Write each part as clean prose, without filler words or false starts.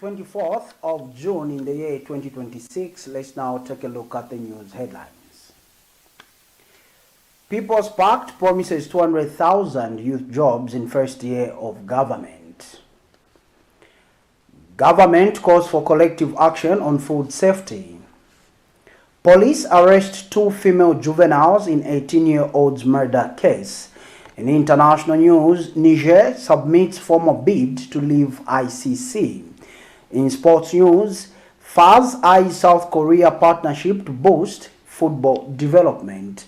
24th of June in the year 2026. Let's now take a look at the news headlines. People's PACT promises 200,000 youth jobs in first year of government. Government calls for collective action on food safety. Police arrest 2 female juveniles in 18-year-old's murder case. In international news, Niger submits formal bid to leave ICC. In sports news, FAS eyes South Korea partnership to boost football development.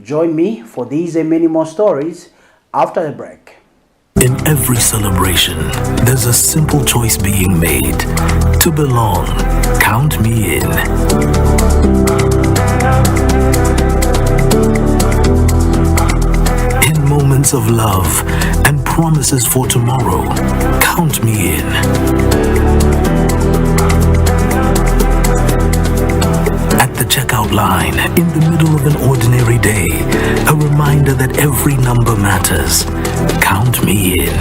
Join me for these and many more stories after the break. In every celebration, there's a simple choice being made. To belong, count me in. In moments of love and promises for tomorrow, count me in. At the checkout line, in the middle of an ordinary day, a reminder that every number matters. Count me in.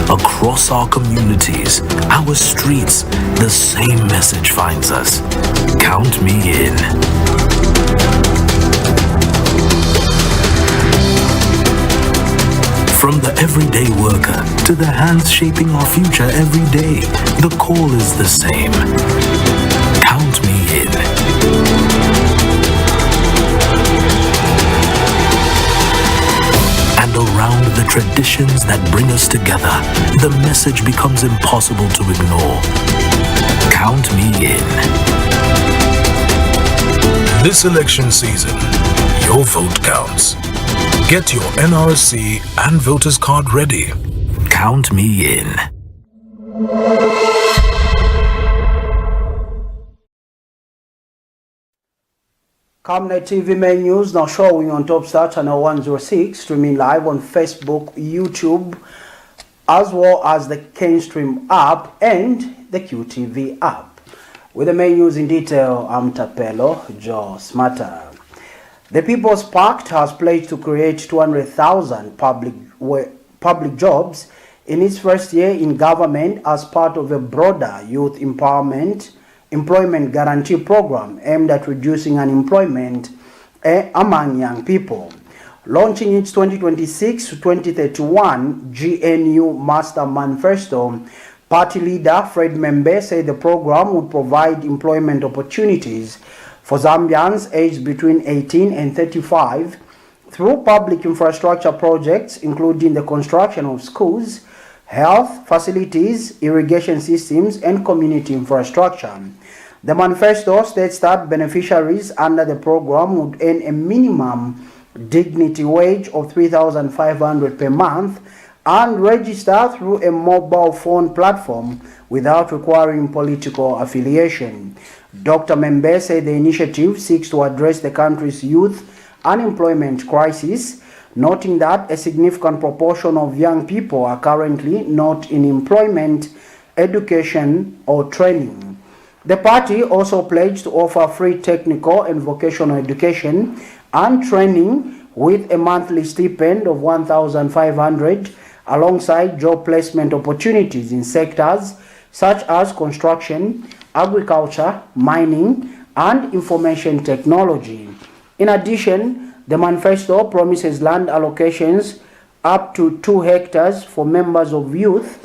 Across our communities, our streets, the same message finds us. Count me in. From the everyday worker to the hands shaping our future every day, the call is the same. Count me in. And around the traditions that bring us together, the message becomes impossible to ignore. Count me in. This election season, your vote counts. Get your NRC and voters card ready. Count me in. Camnet TV main news now showing on Topstar channel 106, streaming live on Facebook, YouTube, as well as the Kenstream app and the QTV app. With the main news in detail, I'm Tapelo Joe Smarter. The People's PACT has pledged to create 200,000 public jobs in its first year in government as part of a broader youth employment guarantee program aimed at reducing unemployment among young people. Launching its 2026 to 2031 GNU Master Manifesto, party leader Fred Membe said the program would provide employment opportunities for Zambians aged between 18 and 35 through public infrastructure projects including the construction of schools, health facilities, irrigation systems, and community infrastructure. The manifesto states that beneficiaries under the program would earn a minimum dignity wage of $3,500 per month and register through a mobile phone platform without requiring political affiliation. Dr. Membe said the initiative seeks to address the country's youth unemployment crisis, noting that a significant proportion of young people are currently not in employment, education, or training. The party also pledged to offer free technical and vocational education and training with a monthly stipend of $1,500 alongside job placement opportunities in sectors such as construction, agriculture, mining, and information technology. In addition, the manifesto promises land allocations up to 2 hectares for members of youth,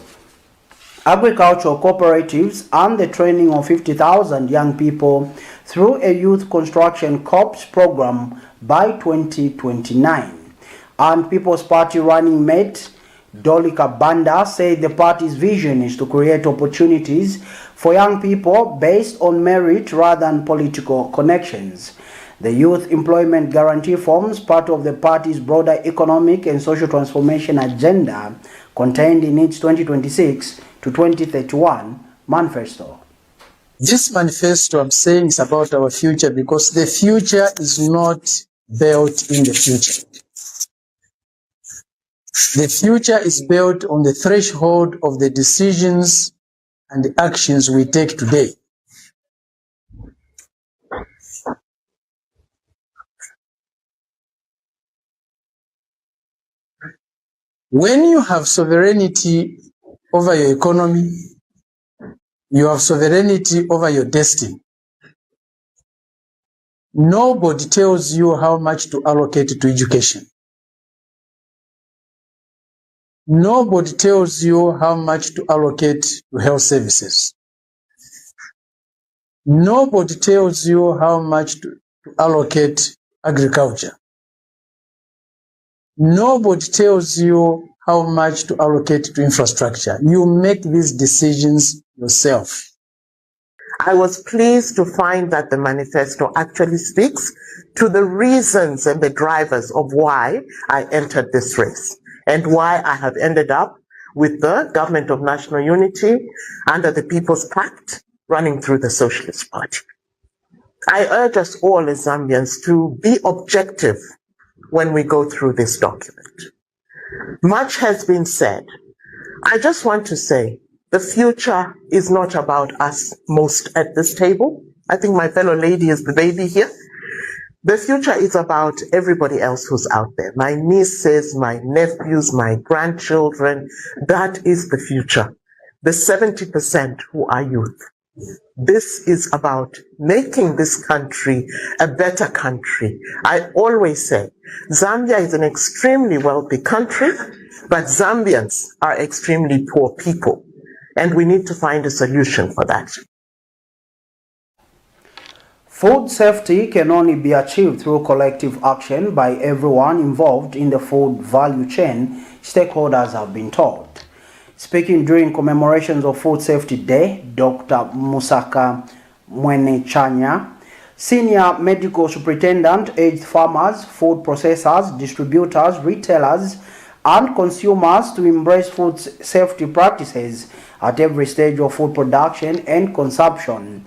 agricultural cooperatives, and the training of 50,000 young people through a youth construction corps program by 2029. And People's Party running mate Dolika Banda said the party's vision is to create opportunities for young people based on merit rather than political connections. The Youth Employment Guarantee forms part of the party's broader economic and social transformation agenda contained in its 2026 to 2031 manifesto. This manifesto, I'm saying, is about our future because the future is not built in the future. The future is built on the threshold of the decisions and the actions we take today. When you have sovereignty over your economy, you have sovereignty over your destiny. Nobody tells you how much to allocate to education. Nobody tells you how much to allocate to health services. Nobody tells you how much to allocate agriculture. Nobody tells you how much to allocate to infrastructure. You make these decisions yourself. I was pleased to find that the manifesto actually speaks to the reasons and the drivers of why I entered this race and why I have ended up with the Government of National Unity under the People's PACT running through the Socialist Party. I urge us all as Zambians to be objective when we go through this document. Much has been said. I just want to say the future is not about us most at this table. I think my fellow lady is the baby here. The future is about everybody else who's out there. My nieces, my nephews, my grandchildren. That is the future. The 70% who are youth. This is about making this country a better country. I always say Zambia is an extremely wealthy country, but Zambians are extremely poor people, and we need to find a solution for that. Food safety can only be achieved through collective action by everyone involved in the food value chain, stakeholders have been told. Speaking during commemorations of Food Safety Day, Dr. Musaka Mwenechanya, Senior Medical Superintendent, urged farmers, food processors, distributors, retailers, and consumers to embrace food safety practices at every stage of food production and consumption.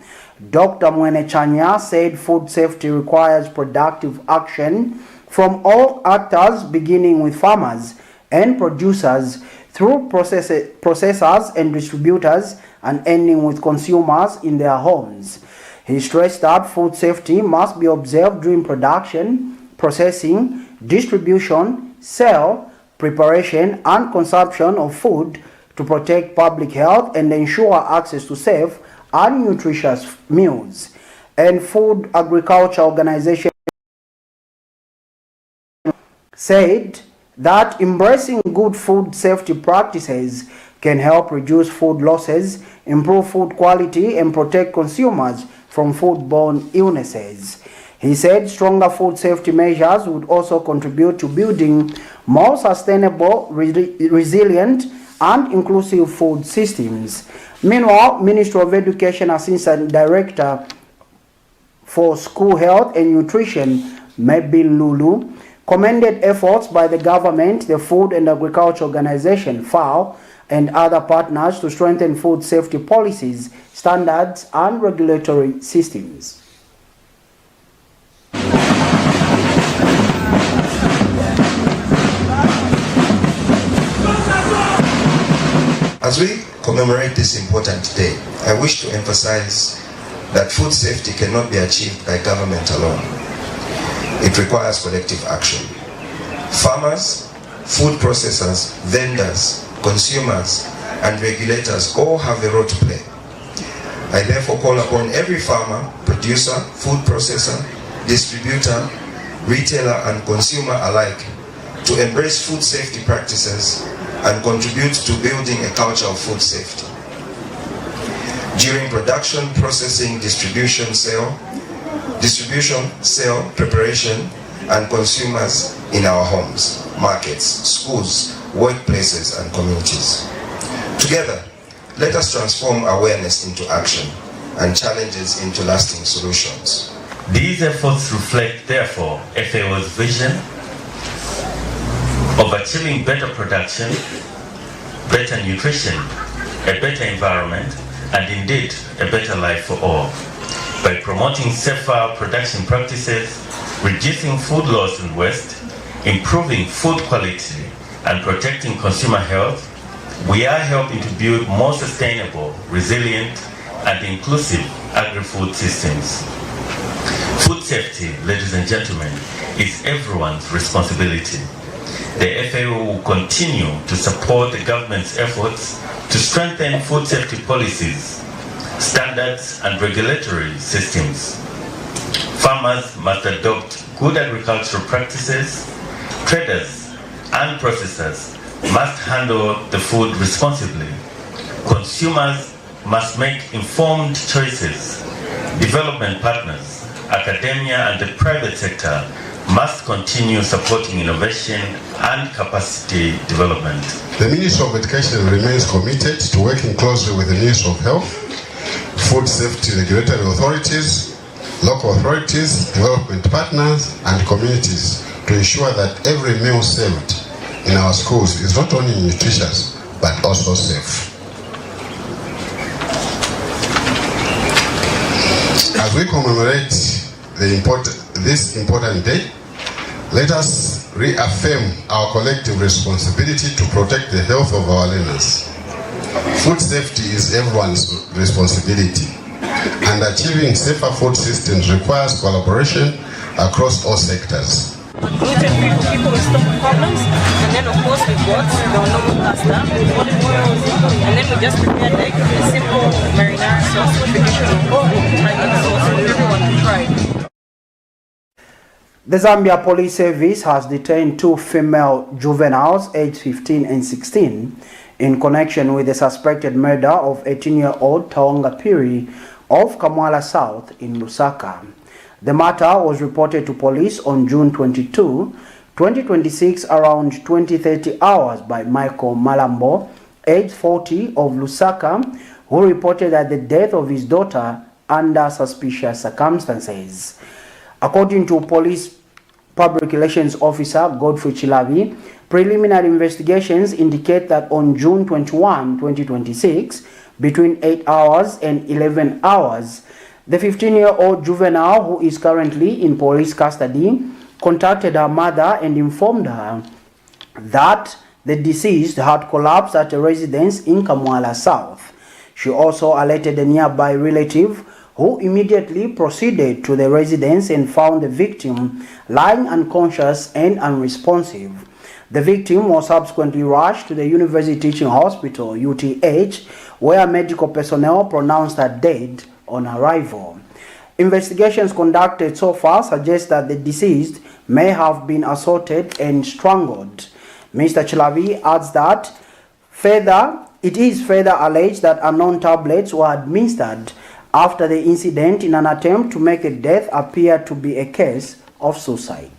Dr. Mwenechanya said food safety requires productive action from all actors, beginning with farmers and producers, through processors and distributors, and ending with consumers in their homes. He stressed that food safety must be observed during production, processing, distribution, sale, preparation, and consumption of food to protect public health and ensure access to safe and nutritious meals. And Food Agriculture Organization said that embracing good food safety practices can help reduce food losses, improve food quality, and protect consumers from foodborne illnesses. He said stronger food safety measures would also contribute to building more sustainable, resilient, and inclusive food systems. Meanwhile, Ministry of Education Assistant Director for School Health and Nutrition, Mebin Lulu, commended efforts by the government, the Food and Agriculture Organization, FAO, and other partners to strengthen food safety policies, standards, and regulatory systems. As we commemorate this important day, I wish to emphasize that food safety cannot be achieved by government alone. It requires collective action. Farmers, food processors, vendors, consumers, and regulators all have a role to play. I therefore call upon every farmer, producer, food processor, distributor, retailer, and consumer alike to embrace food safety practices and contribute to building a culture of food safety. During production, processing, distribution, sale, preparation, and consumers in our homes, markets, schools, workplaces, and communities. Together, let us transform awareness into action and challenges into lasting solutions. These efforts reflect, therefore, FAO's vision of achieving better production, better nutrition, a better environment, and indeed a better life for all. By promoting safer production practices, reducing food loss and waste, improving food quality, and protecting consumer health, we are helping to build more sustainable, resilient, and inclusive agri-food systems. Food safety, ladies and gentlemen, is everyone's responsibility. The FAO will continue to support the government's efforts to strengthen food safety policies, standards, and regulatory systems. Farmers must adopt good agricultural practices. Traders and processors must handle the food responsibly. Consumers must make informed choices. Development partners, academia, and the private sector must continue supporting innovation and capacity development. The Ministry of Education remains committed to working closely with the Ministry of Health, food safety regulatory authorities, local authorities, development partners, and communities to ensure that every meal served in our schools is not only nutritious but also safe. As we commemorate this important day, let us reaffirm our collective responsibility to protect the health of our learners. Food safety is everyone's responsibility, and achieving safer food systems requires collaboration across all sectors. Gluten-free people with stomach problems, and then of course we've got the normal pasta with olive oils, and then we just prepared like a simple marinara sauce, traditional Chinese sauce for everyone to try. The Zambia Police Service has detained 2 female juveniles aged 15 and 16 in connection with the suspected murder of 18-year-old Tawanga Piri of Kamwala South in Lusaka. The matter was reported to police on June 22, 2026 around 20:30 hours by Michael Malambo, age 40, of Lusaka, who reported that the death of his daughter under suspicious circumstances. According to Police Public Relations Officer Godfrey Chilavi, preliminary investigations indicate that on June 21, 2026, between 8 hours and 11 hours, the 15-year-old juvenile, who is currently in police custody, contacted her mother and informed her that the deceased had collapsed at a residence in Kamwala South. She also alerted a nearby relative, who immediately proceeded to the residence and found the victim lying unconscious and unresponsive. The victim was subsequently rushed to the University Teaching Hospital, UTH, where medical personnel pronounced her dead on arrival. Investigations conducted so far suggest that the deceased may have been assaulted and strangled. Mr. Chilavi adds that it is further alleged that unknown tablets were administered after the incident in an attempt to make the death appear to be a case of suicide.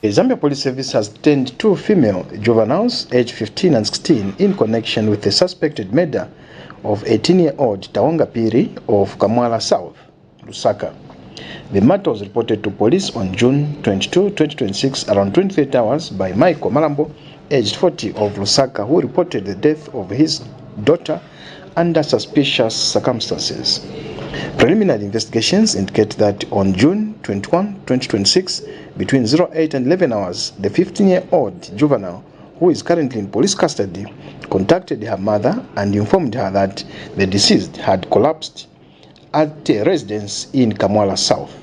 The Zambia Police Service has detained 2 female juveniles aged 15 and 16 in connection with the suspected murder of 18-year-old Tawanga Piri of Kamwala South, Lusaka. The matter was reported to police on June 22, 2026 around 20:30 hours by Michael Malambo, aged 40, of Lusaka, who reported the death of his daughter under suspicious circumstances. Preliminary investigations indicate that on June 21, 2026, between 08 and 11 hours, the 15-year-old juvenile, who is currently in police custody, contacted her mother and informed her that the deceased had collapsed at a residence in Kamwala South.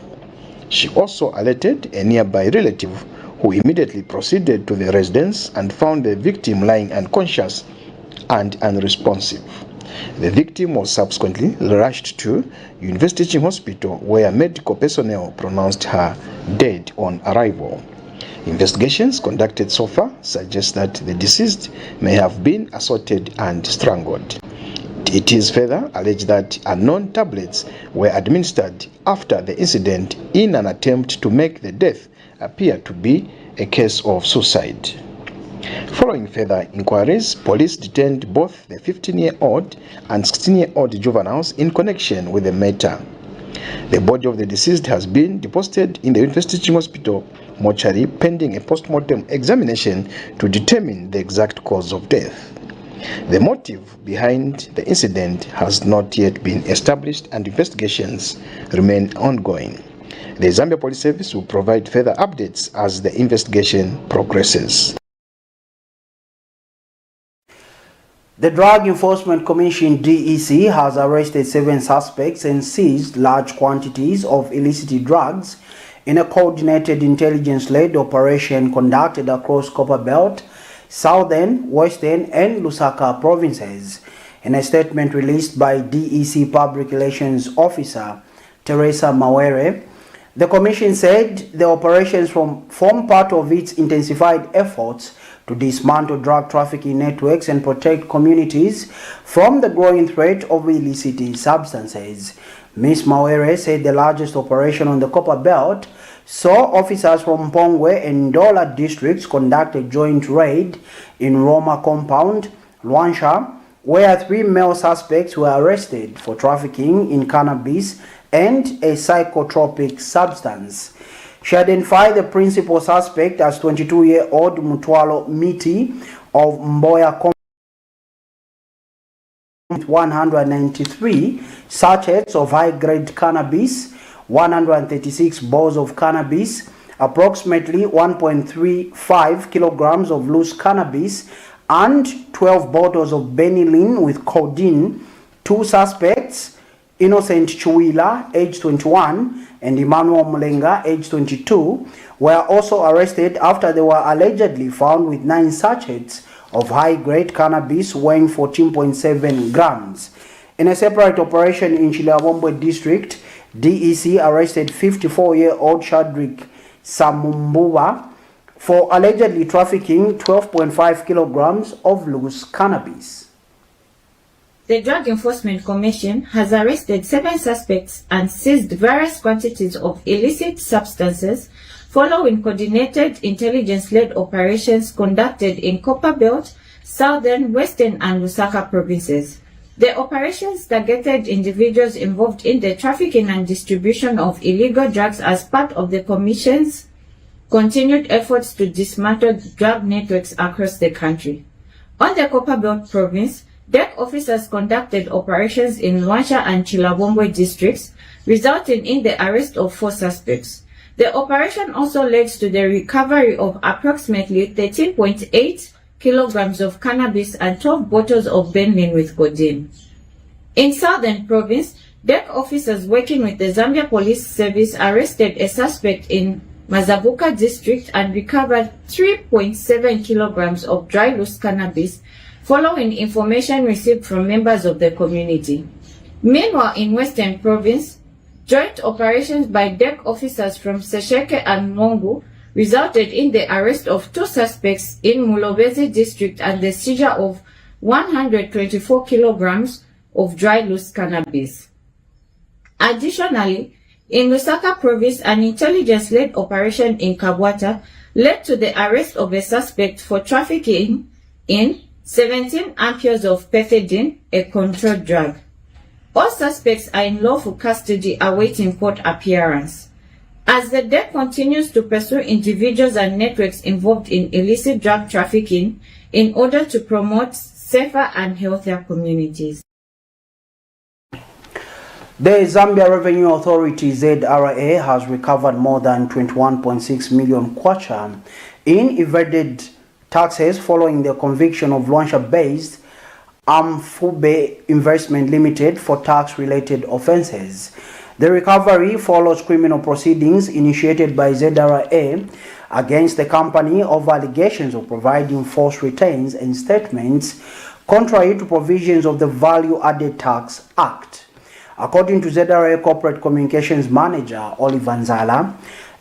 She also alerted a nearby relative, who immediately proceeded to the residence and found the victim lying unconscious and unresponsive. The victim was subsequently rushed to University Teaching Hospital, where medical personnel pronounced her dead on arrival. Investigations conducted so far suggest that the deceased may have been assaulted and strangled. It is further alleged that unknown tablets were administered after the incident in an attempt to make the death appear to be a case of suicide. Following further inquiries, police detained both the 15-year-old and 16-year-old juveniles in connection with the matter. The body of the deceased has been deposited in the University Teaching Hospital mortuary pending a post-mortem examination to determine the exact cause of death. The motive behind the incident has not yet been established and investigations remain ongoing. The Zambia Police Service will provide further updates as the investigation progresses. The Drug Enforcement Commission DEC has arrested 7 suspects and seized large quantities of illicit drugs in a coordinated intelligence-led operation conducted across Copperbelt, Southern, Western and Lusaka provinces. In a statement released by DEC Public Relations Officer Teresa Mawere, the Commission said the operations form part of its intensified efforts to dismantle drug trafficking networks and protect communities from the growing threat of illicit substances. Ms. Mawere said the largest operation on the Copper Belt saw officers from Pongwe and Ndola districts conduct a joint raid in Roma compound, Luansha, where 3 male suspects were arrested for trafficking in cannabis and a psychotropic substance. She identified the principal suspect as 22-year-old Mutwalo Miti of Mboya with 193 sachets of high-grade cannabis, 136 balls of cannabis, approximately 1.35 kilograms of loose cannabis, and 12 bottles of benylin with codeine. 2 suspects, Innocent Chuila, age 21, and Emmanuel Mulenga, age 22, were also arrested after they were allegedly found with 9 sachets of high-grade cannabis weighing 14.7 grams. In a separate operation in Chilabombwe district, DEC arrested 54-year-old Shadrick Samumbuwa for allegedly trafficking 12.5 kilograms of loose cannabis. The Drug Enforcement Commission has arrested 7 suspects and seized various quantities of illicit substances following coordinated intelligence-led operations conducted in Copperbelt, Southern, Western and Lusaka provinces. The operations targeted individuals involved in the trafficking and distribution of illegal drugs as part of the Commission's continued efforts to dismantle drug networks across the country. On the Copperbelt province, DEC officers conducted operations in Luansha and Chilabombwe districts, resulting in the arrest of 4 suspects. The operation also led to the recovery of approximately 13.8 kilograms of cannabis and 12 bottles of benylin with codeine. In Southern Province, DEC officers working with the Zambia Police Service arrested a suspect in Mazabuka district and recovered 3.7 kilograms of dry loose cannabis following information received from members of the community. Meanwhile, in Western Province, joint operations by DEC officers from Sesheke and Mongu resulted in the arrest of 2 suspects in Mulobezi district and the seizure of 124 kilograms of dry loose cannabis. Additionally, in Lusaka province, an intelligence-led operation in Kabwata led to the arrest of a suspect for trafficking in 17 amperes of pethidine, a controlled drug. All suspects are in lawful custody awaiting court appearance. As the DEC continues to pursue individuals and networks involved in illicit drug trafficking in order to promote safer and healthier communities. The Zambia Revenue Authority ZRA has recovered more than 21.6 million kwacha in evaded taxes following the conviction of Luansha-based Amfube Investment Limited for tax-related offenses. The recovery follows criminal proceedings initiated by ZRA against the company over allegations of providing false returns and statements contrary to provisions of the Value-Added Tax Act. According to ZRA Corporate Communications Manager Oliver Nzala,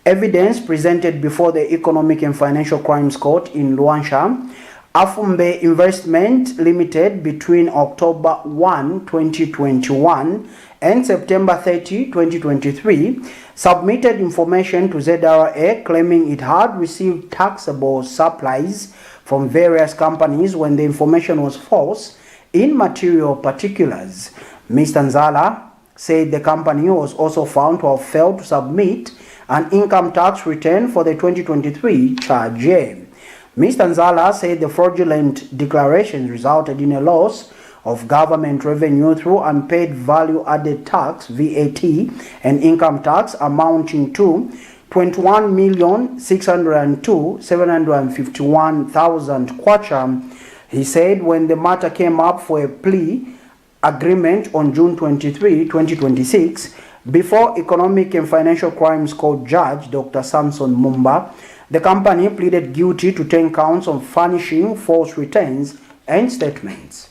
evidence presented before the Economic and Financial Crimes Court in Luansha, Afumbe Investment Limited between October 1, 2021 and September 30, 2023, submitted information to ZRA claiming it had received taxable supplies from various companies when the information was false in material particulars. Mr. Nzala said the company was also found to have failed to submit an income tax return for the 2023 charge year. Mr. Nzala said the fraudulent declarations resulted in a loss of government revenue through unpaid value-added tax (VAT) and income tax amounting to 21,602,751,000 kwacha. He said when the matter came up for a plea agreement on June 23, 2026, Before Economic and Financial Crimes Court Judge Dr. Samson Mumba, the company pleaded guilty to 10 counts of furnishing false returns and statements.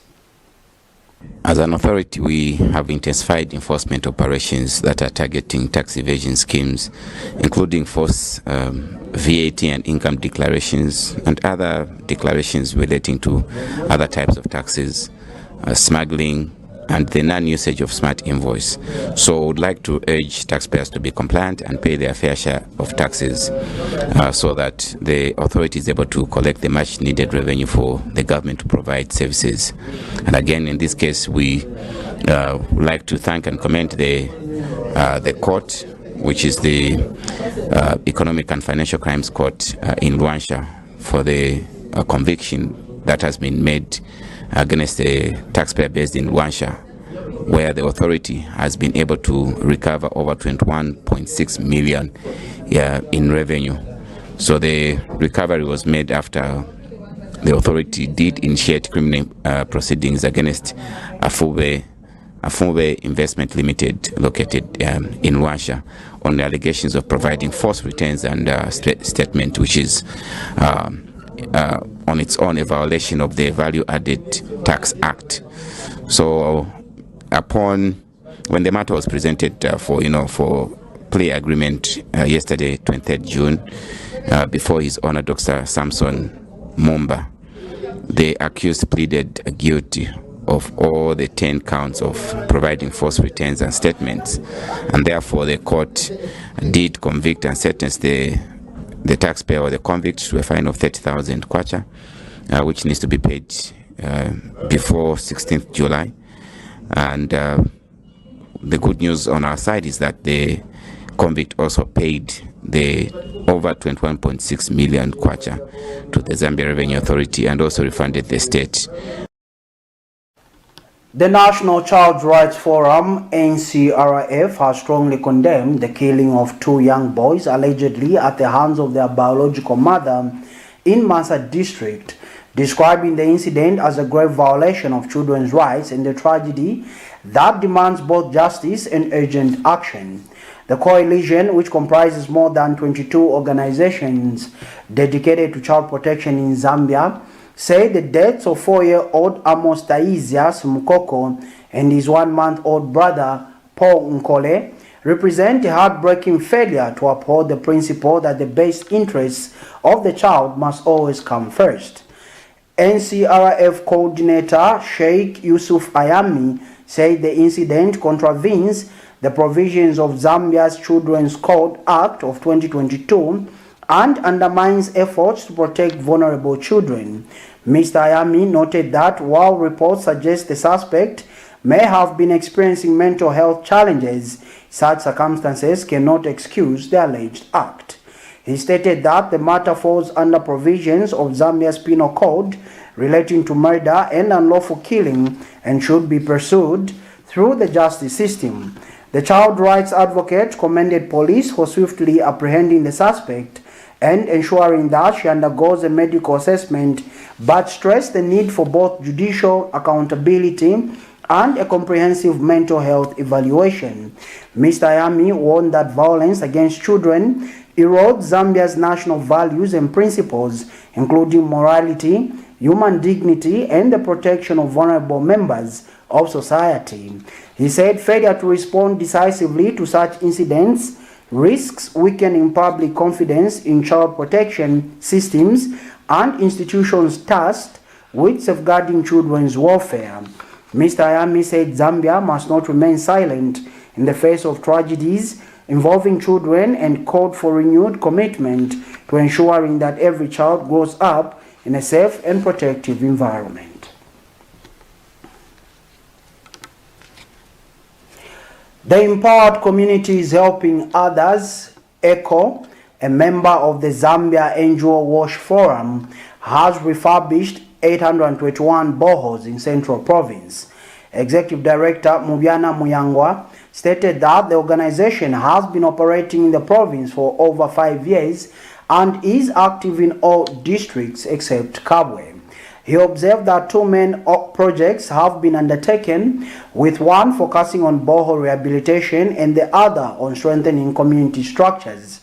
As an authority, we have intensified enforcement operations that are targeting tax evasion schemes, including false VAT and income declarations and other declarations relating to other types of taxes, smuggling, and the non-usage of smart invoice. So I would like to urge taxpayers to be compliant and pay their fair share of taxes so that the authority is able to collect the much needed revenue for the government to provide services. And again, in this case, we would like to thank and commend the court, which is the Economic and Financial Crimes Court in Luanshya, for the conviction that has been made against a taxpayer based in Luanshya, where the authority has been able to recover over 21.6 million in revenue. So the recovery was made after the authority did initiate criminal proceedings against Afube Investment Limited, located in Luanshya, on the allegations of providing false returns and statement, which is on its own a violation of the Value Added Tax Act. So when the matter was presented for plea agreement yesterday, 23rd June, before His Honor Dr. Samson Mumba, the accused pleaded guilty of all the 10 counts of providing false returns and statements, and therefore the court did convict and sentence the taxpayer or the convict to a fine of 30,000 kwacha, which needs to be paid before 16th July. And the good news on our side is that the convict also paid the over 21.6 million kwacha to the Zambia Revenue Authority and also refunded the state. The National Child Rights Forum, NCRF, has strongly condemned the killing of 2 young boys allegedly at the hands of their biological mother in Mansa district, describing the incident as a grave violation of children's rights and a tragedy that demands both justice and urgent action. The coalition, which comprises more than 22 organizations dedicated to child protection in Zambia, say the deaths of 4-year-old Amos Taisias Mukoko and his 1-month-old brother Paul Nkole represent a heartbreaking failure to uphold the principle that the best interests of the child must always come first. NCRF coordinator Sheikh Yusuf Ayami said the incident contravenes the provisions of Zambia's Children's Code Act of 2022 and undermines efforts to protect vulnerable children. Mr. Ayami noted that while reports suggest the suspect may have been experiencing mental health challenges, such circumstances cannot excuse the alleged act. He stated that the matter falls under provisions of Zambia's Penal Code relating to murder and unlawful killing and should be pursued through the justice system. The child rights advocate commended police for swiftly apprehending the suspect and ensuring that she undergoes a medical assessment, but stressed the need for both judicial accountability and a comprehensive mental health evaluation. Mr. Ayami warned that violence against children erodes Zambia's national values and principles, including morality, human dignity, and the protection of vulnerable members of society. He said failure to respond decisively to such incidents risks weakening public confidence in child protection systems and institutions tasked with safeguarding children's welfare. Mr. Ayami said Zambia must not remain silent in the face of tragedies involving children and called for renewed commitment to ensuring that every child grows up in a safe and protective environment. The Empowered Community is Helping Others, ECHO, a member of the Zambia NGO Wash Forum, has refurbished 821 boreholes in Central Province. Executive Director Mubyana Muyangwa stated that the organization has been operating in the province for over 5 years and is active in all districts except Kabwe. He observed that 2 main projects have been undertaken, with one focusing on borehole rehabilitation and the other on strengthening community structures.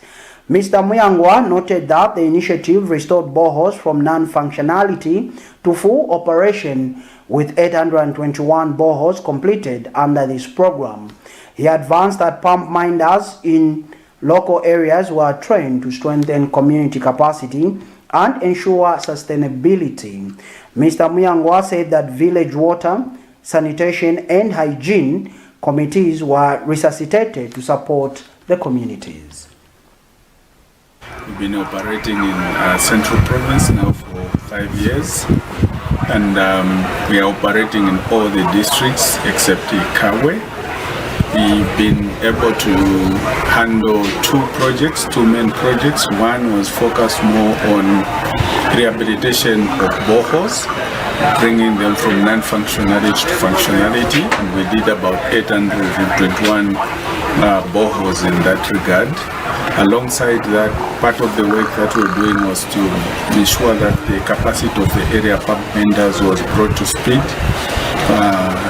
Mr. Muyangwa noted that the initiative restored boreholes from non-functionality to full operation, with 821 boreholes completed under this program. He advanced that pump minders in local areas were trained to strengthen community capacity and ensure sustainability. Mr. Muyangwa said that village water, sanitation and hygiene committees were resuscitated to support the communities. We've been operating in Central Province now for 5 years, and we are operating in all the districts except Ikawe. We've been able to handle 2 main projects. One was focused more on rehabilitation of boreholes, bringing them from non-functionality to functionality, and we did about 821 boreholes in that regard. Alongside that, part of the work that we're doing was to ensure that the capacity of the area pump vendors was brought to speed,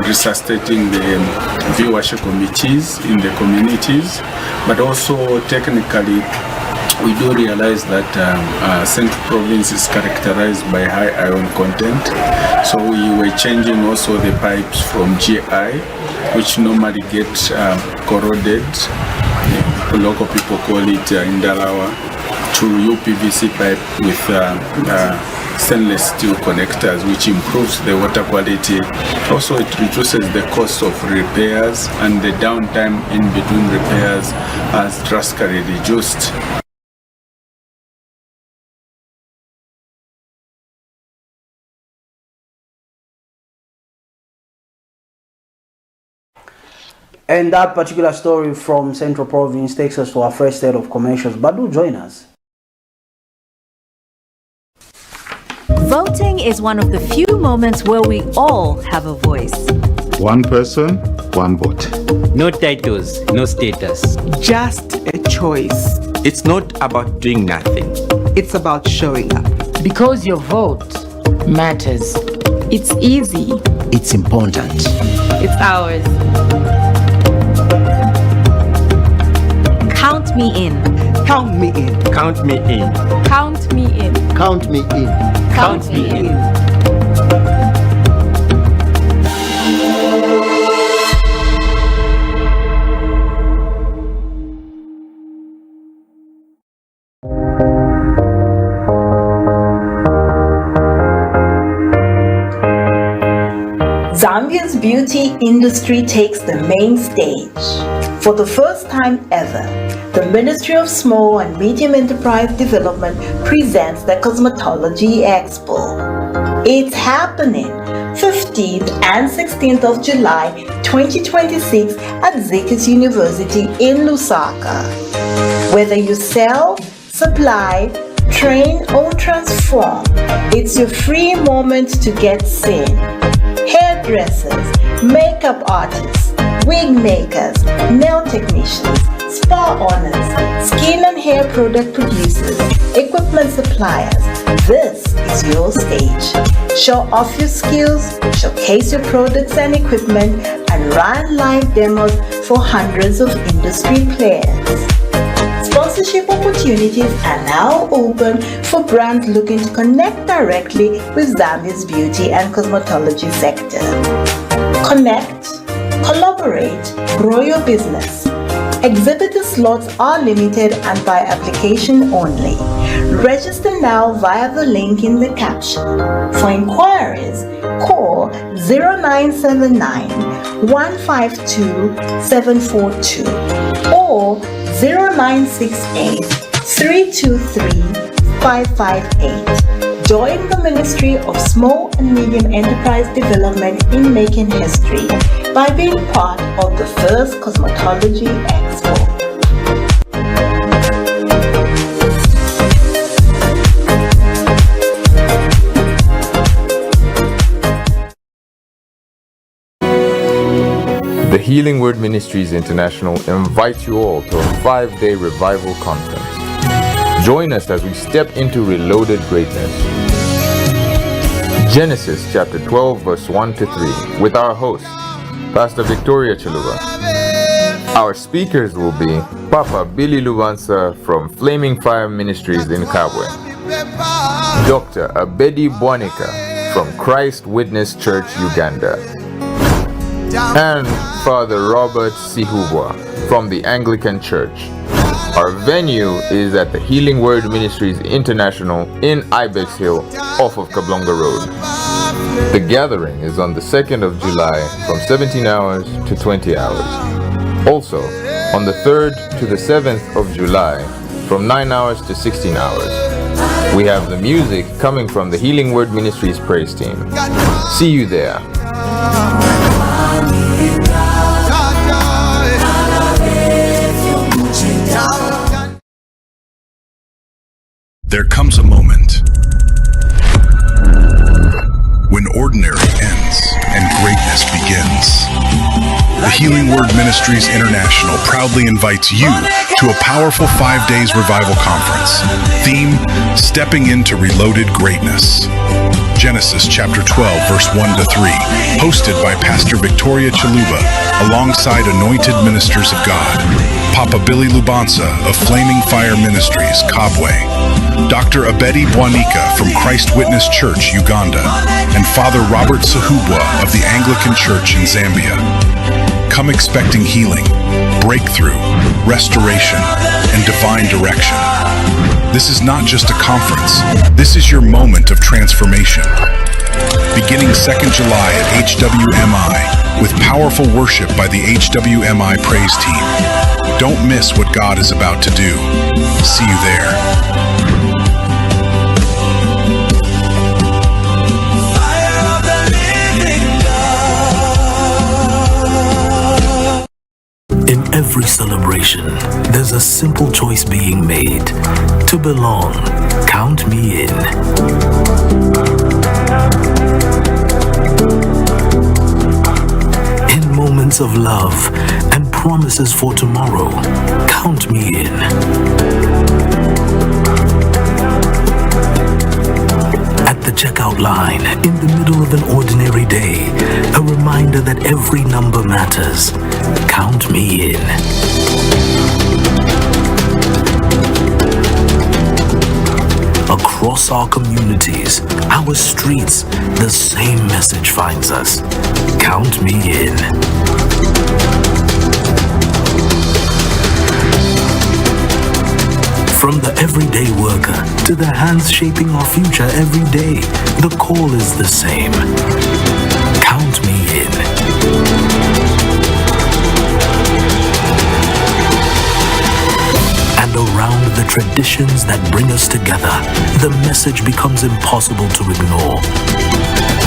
resuscitating the viewership committees in the communities, but also technically we do realize that Central Province is characterized by high iron content, so we were changing also the pipes from GI, which normally get corroded, local people call it Indalawa, to UPVC pipe with stainless steel connectors, which improves the water quality. Also, it reduces the cost of repairs, and the downtime in between repairs has drastically reduced. And that particular story from Central Province takes us to our first set of commercials. But do join us. Voting is one of the few moments where we all have a voice. One person, one vote. No titles, no status. Just a choice. It's not about doing nothing. It's about showing up. Because your vote matters. It's easy. It's important. It's ours. Count me in. Count me in. Count me in. Count me in. Count me in. Count me in. Zambia's beauty industry takes the main stage. For the first time ever, the Ministry of Small and Medium Enterprise Development presents the Cosmetology Expo. It's happening 15th and 16th of July 2026 at Zekis University in Lusaka. Whether you sell, supply, train or transform, it's your free moment to get seen. Hairdressers, makeup artists, wig makers, nail technicians, spa owners, skin and hair product producers, equipment suppliers, this is your stage. Show off your skills, showcase your products and equipment, and run live demos for hundreds of industry players. Sponsorship opportunities are now open for brands looking to connect directly with Zambia's beauty and cosmetology sector. Connect, collaborate, grow your business. Exhibitor slots are limited and by application only. Register now via the link in the caption. For inquiries, call 0979 152 742 or 0968 323 558. Join the Ministry of Small and Medium Enterprise Development in making history by being part of the first Cosmetology Expo. The Healing Word Ministries International invites you all to a 5-day revival conference. Join us as we step into reloaded greatness. Genesis chapter 12 verse 1 to 3 with our host, Pastor Victoria Chaluba. Our speakers will be Papa Billy Lubansa from Flaming Fire Ministries in Kabwe, Dr. Abedi Bwanika from Christ Witness Church, Uganda, and Father Robert Sihubwa from the Anglican Church. Our venue is at the Healing Word Ministries International in Ibex Hill off of Kablonga Road. The gathering is on the 2nd of July from 17 hours to 20 hours. Also, on the 3rd to the 7th of July from 9 hours to 16 hours. We have the music coming from the Healing Word Ministries praise team. See you there. There comes a moment when ordinary ends and greatness begins. The Healing Word Ministries International proudly invites you to a powerful 5 days revival conference. Theme, Stepping into Reloaded Greatness. Genesis chapter 12 verse 1 to 3, hosted by Pastor Victoria Chaluba alongside anointed ministers of God, Papa Billy Lubansa of Flaming Fire Ministries, Kabwe, Dr. Abedi Bwanika from Christ Witness Church, Uganda, and Father Robert Sihubwa of the Anglican Church in Zambia. Come expecting healing, breakthrough, restoration, and divine direction. This is not just a conference. This is your moment of transformation. Beginning 2nd July at HWMI with powerful worship by the HWMI praise team. Don't miss what God is about to do. See you there. In every celebration, there's a simple choice being made. To belong, count me in. In moments of love and promises for tomorrow, count me in. At the checkout line, in the middle of an ordinary day, a reminder that every number matters. Count me in. Across our communities, our streets, the same message finds us. Count me in. From the everyday worker to the hands shaping our future every day, the call is the same. Count me in. And around the traditions that bring us together, the message becomes impossible to ignore.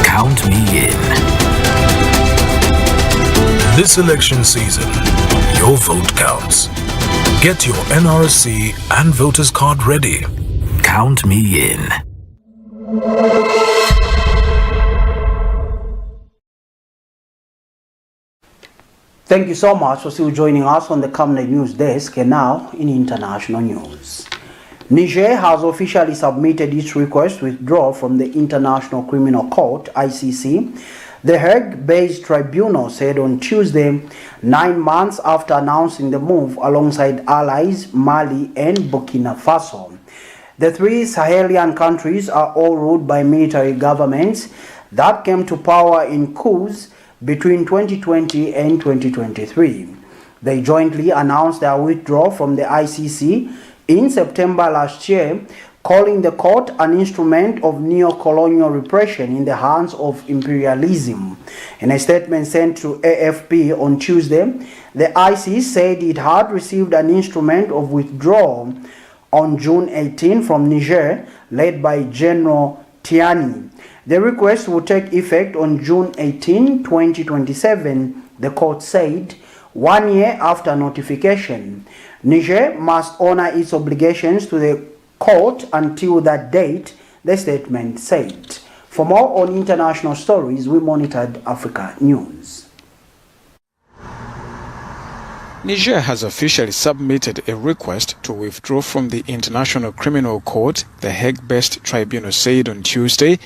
Count me in. This election season, your vote counts. Get your NRC and voters card ready. Count me in. Thank you so much for still joining us on the Camnet News Desk. And now in international news. Niger has officially submitted its request to withdraw from the International Criminal Court, ICC. The Hague-based tribunal said on Tuesday, 9 months after announcing the move alongside allies Mali and Burkina Faso. The three Sahelian countries are all ruled by military governments that came to power in coups between 2020 and 2023. They jointly announced their withdrawal from the ICC in September last year, calling the court an instrument of neo-colonial repression in the hands of imperialism. In a statement sent to AFP on Tuesday, the ICC said it had received an instrument of withdrawal on June 18 from Niger, led by General Tiani. The request will take effect on June 18, 2027, the court said, 1 year after notification. Niger must honor its obligations to the court until that date, the statement said. For more on international stories, we monitored Africa News. Niger has officially submitted a request to withdraw from the International Criminal Court, the Hague-based tribunal said on Tuesday,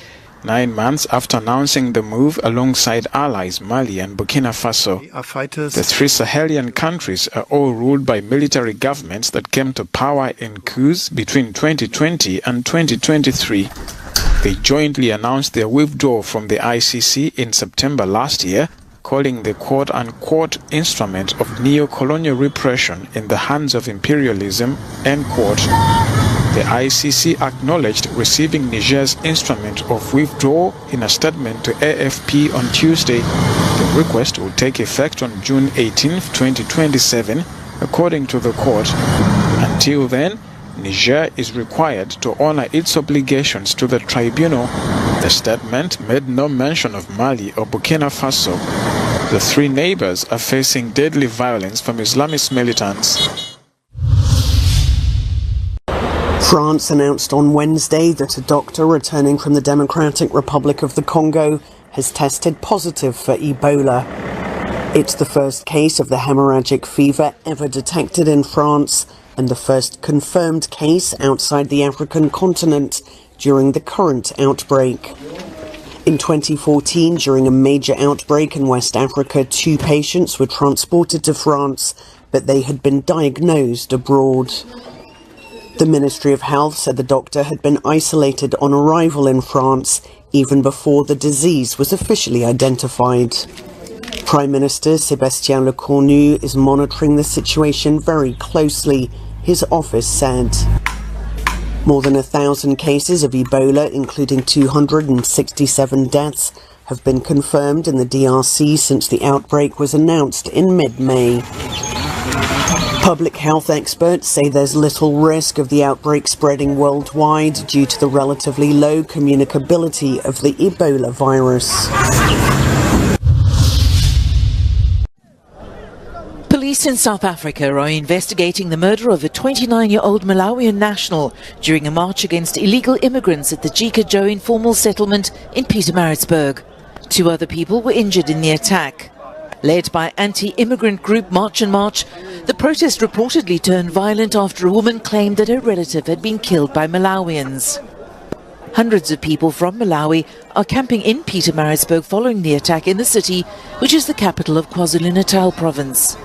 9 months after announcing the move alongside allies Mali and Burkina Faso. The three Sahelian countries are all ruled by military governments that came to power in coups between 2020 and 2023. They jointly announced their withdrawal from the ICC in September last year, calling the quote-unquote instrument of neo-colonial repression in the hands of imperialism, end quote. The ICC acknowledged receiving Niger's instrument of withdrawal in a statement to AFP on Tuesday. The request will take effect on June 18, 2027, according to the court. Until then, Niger is required to honor its obligations to the tribunal. The statement made no mention of Mali or Burkina Faso. The three neighbors are facing deadly violence from Islamist militants. France announced on Wednesday that a doctor returning from the Democratic Republic of the Congo has tested positive for Ebola. It's the first case of the hemorrhagic fever ever detected in France and the first confirmed case outside the African continent during the current outbreak. In 2014, during a major outbreak in West Africa, 2 patients were transported to France, but they had been diagnosed abroad. The Ministry of Health said the doctor had been isolated on arrival in France even before the disease was officially identified. Prime Minister Sébastien Lecornu is monitoring the situation very closely, his office said. More than 1,000 cases of Ebola, including 267 deaths, have been confirmed in the DRC since the outbreak was announced in mid-May. Public health experts say there's little risk of the outbreak spreading worldwide due to the relatively low communicability of the Ebola virus. Police in South Africa are investigating the murder of a 29-year-old Malawian national during a march against illegal immigrants at the Jika informal settlement in Pietermaritzburg. 2 other people were injured in the attack. Led by anti-immigrant group March and March, the protest reportedly turned violent after a woman claimed that her relative had been killed by Malawians. Hundreds of people from Malawi are camping in Pietermaritzburg following the attack in the city, which is the capital of KwaZulu-Natal province.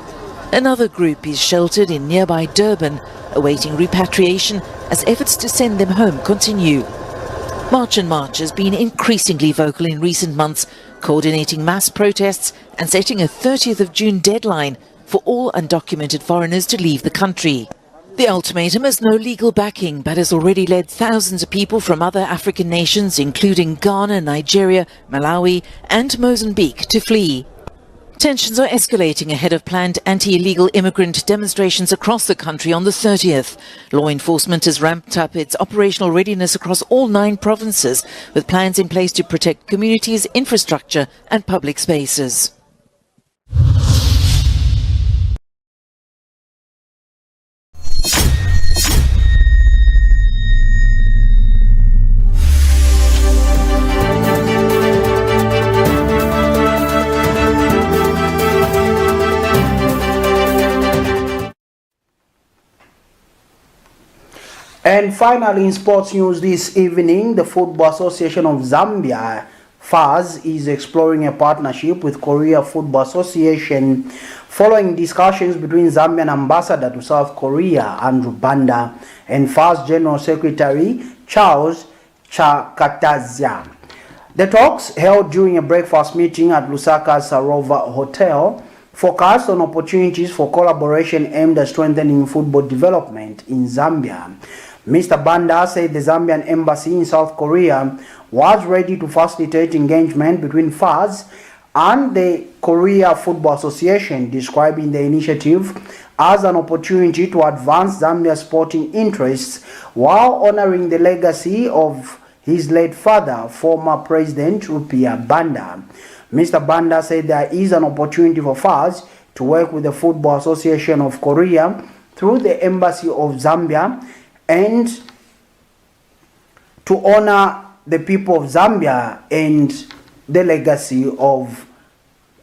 Another group is sheltered in nearby Durban, awaiting repatriation as efforts to send them home continue. March and March has been increasingly vocal in recent months, coordinating mass protests and setting a 30th of June deadline for all undocumented foreigners to leave the country. The ultimatum has no legal backing, but has already led thousands of people from other African nations, including Ghana, Nigeria, Malawi and Mozambique, to flee. Tensions are escalating ahead of planned anti-illegal immigrant demonstrations across the country on the 30th. Law enforcement has ramped up its operational readiness across all 9 provinces, with plans in place to protect communities, infrastructure and public spaces. And finally, in sports news this evening, the Football Association of Zambia, FAZ, is exploring a partnership with Korea Football Association following discussions between Zambian ambassador to South Korea, Andrew Banda, and FAZ General Secretary Charles Chakatazia. The talks, held during a breakfast meeting at Lusaka's Sarova Hotel, focused on opportunities for collaboration aimed at strengthening football development in Zambia. Mr. Banda said the Zambian embassy in South Korea was ready to facilitate engagement between FAZ and the Korea Football Association, describing the initiative as an opportunity to advance Zambia's sporting interests while honoring the legacy of his late father, former President Rupia Banda. Mr. Banda said there is an opportunity for FAZ to work with the Football Association of Korea through the Embassy of Zambia and to honor the people of Zambia and the legacy of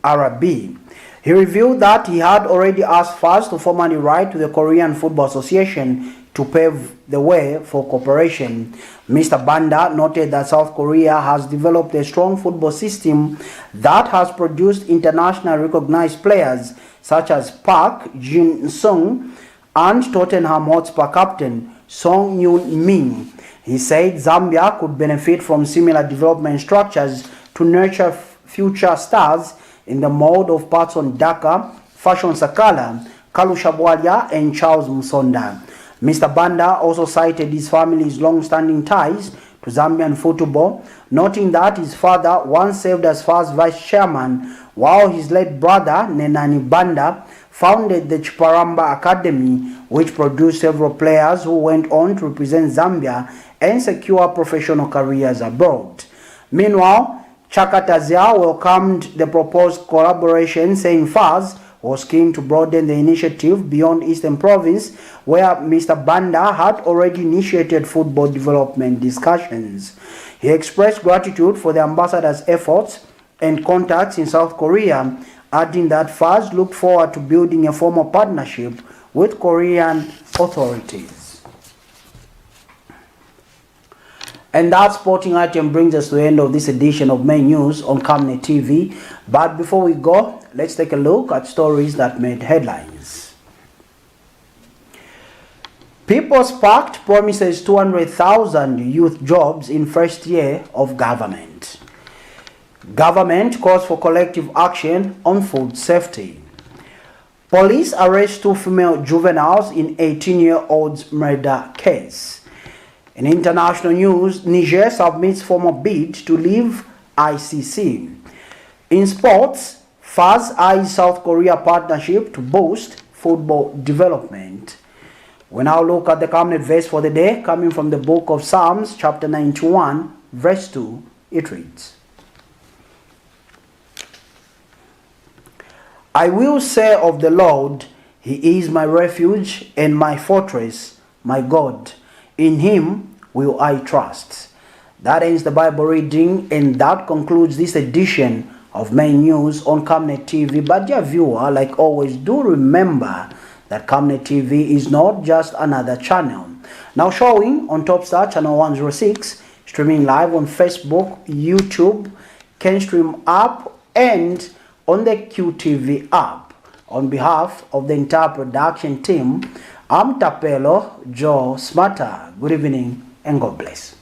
Arabi. He revealed that he had already asked FAZ to formally write to the Korean Football Association to pave the way for cooperation. Mr. Banda noted that South Korea has developed a strong football system that has produced internationally recognized players such as Park Jin-sung and Tottenham Hotspur captain Song Yoon-min. He said Zambia could benefit from similar development structures to nurture future stars in the mode of Patson Daka, Fashion Sakala, Kalu Shabwalia, and Charles Musonda. Mr. Banda also cited his family's long-standing ties to Zambian football, noting that his father once served as first vice chairman, while his late brother, Nenani Banda, founded the Chiparamba Academy, which produced several players who went on to represent Zambia and secure professional careers abroad. Meanwhile, Chaka Tazia welcomed the proposed collaboration, saying FAZ was keen to broaden the initiative beyond Eastern Province, where Mr. Banda had already initiated football development discussions. He expressed gratitude for the ambassador's efforts and contacts in South Korea, adding that FAZ looked forward to building a formal partnership with Korean authorities. And that sporting item brings us to the end of this edition of Main News on Camnet TV. But before we go, let's take a look at stories that made headlines. People's PACT promises 200,000 youth jobs in first year of government. Government calls for collective action on food safety. Police arrest 2 female juveniles in 18-year-old's murder case. In international news, Niger submits formal bid to leave ICC. In sports, FAZ eyes South Korea partnership to boost football development. We now look at the Camnet verse for the day, coming from the book of Psalms, chapter 91, verse 2. It reads, I will say of the Lord, He is my refuge and my fortress, my God. In Him will I trust. That ends the Bible reading, and that concludes this edition of Main News on Camnet TV. But dear viewer, like always, do remember that Camnet TV is not just another channel. Now showing on Topstar channel 106, streaming live on Facebook, YouTube, Kenstream app, and on the QTV app. On behalf of the entire production team, I'm Tapelo Joe Smarter. Good evening and God bless.